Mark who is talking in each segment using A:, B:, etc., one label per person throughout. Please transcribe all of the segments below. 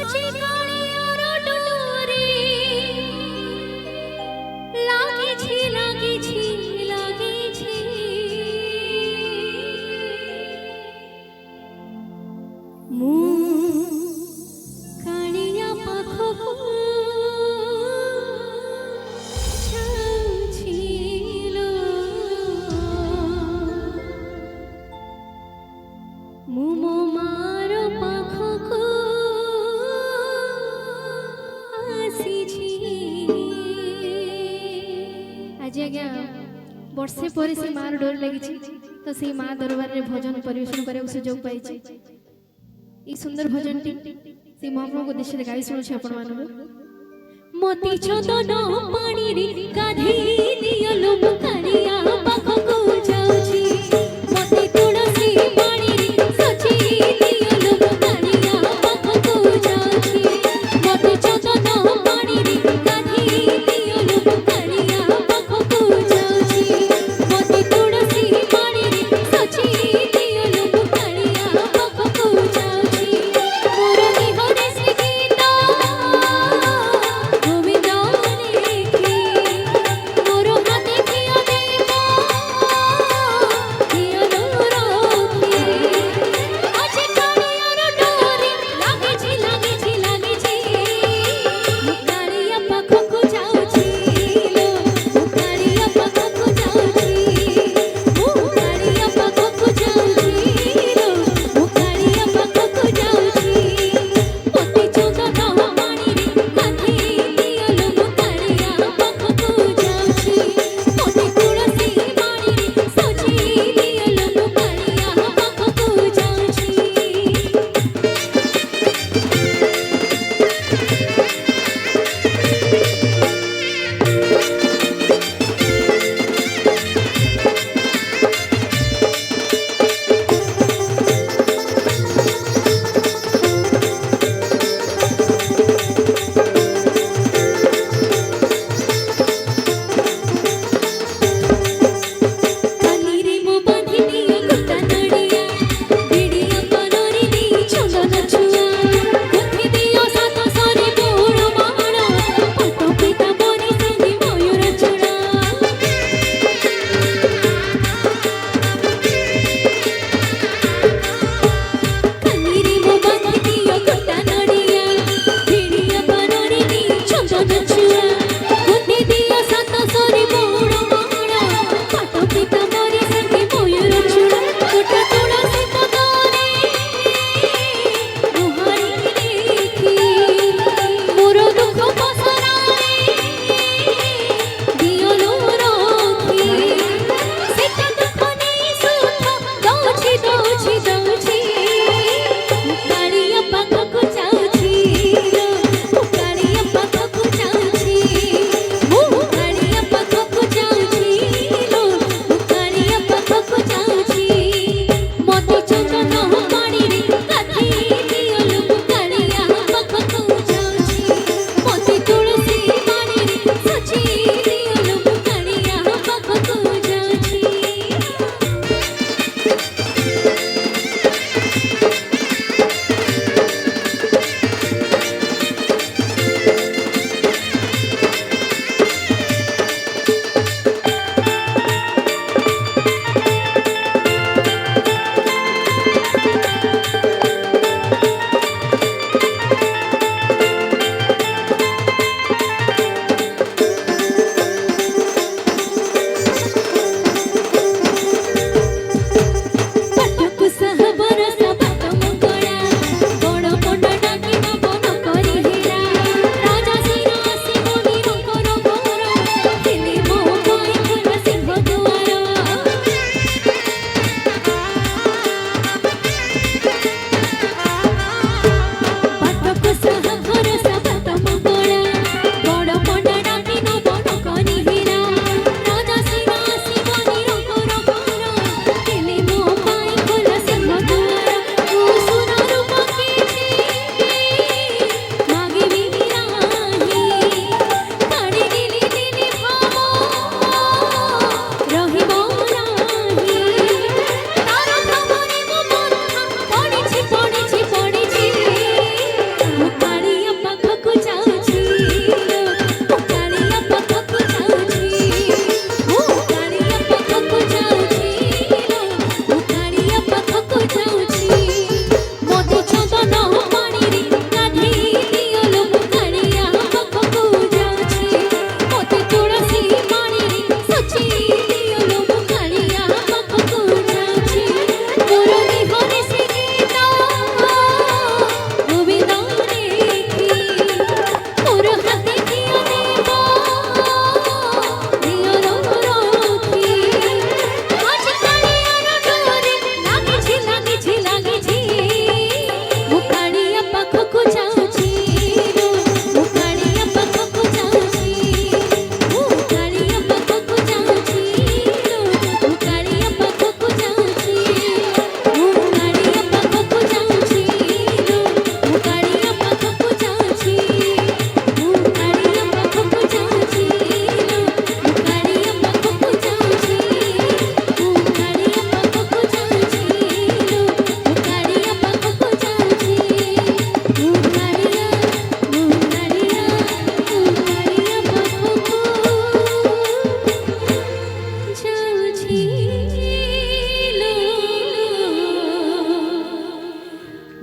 A: আজি কালিয়ার ডোরে লাগিছি লাগিছি লাগিছি মু কালিয়া পাখকু যাউছিলো মু মো মার পাখকু আসিছি আজি আজ্ঞা ବର୍ଷେ ପରେ ସେ ମାର ଡୋର ଲାଗିଛି ତ ସେଇ ମା ଦରବାରରେ ଭଜନ ପରିବେଷଣ କରିବାକୁ ସୁଯୋଗ ପାଇଛି। এই সুন্দর ভজনটি সেই মহাপ্রভুଙ୍କ উদ্দেশ্যে গাই শুଣୁଛି ଆପଣମାନଙ୍କୁ। মতি চন্দন পাଣିরে গাধেଇ দিয়লো ମୁଁ କାଳିଆ ପାଖକୁ ଯାଉଛି ମତେ ତୁଳସୀ ପାଣିରେ ସଜେଇ ଦିୟଲୋ ମୁଁ କାଳିଆ ପାଖକୁ ଯାଉଛି ମତେ ଚନ୍ଦନ ପାଣିରେ ଗାଧେଇ ଦିୟଲୋ ମୁଁ କାଳିଆ ପାଖକୁ ଯାଉଛି ମତେ ତୁଳସୀ ପାଣିରେ ସଜେଇ ଦିୟଲୋ ମୁଁ କାଳିଆ ପାଖକୁ ଯାଉଛି ମୋର ଦେହରେ ସେ ଗୀତ ଗୋବିନ୍ଦ ଲେଖି ମୋର ହାତେ ଖିଅ ଦେବ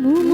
A: ମୁଁ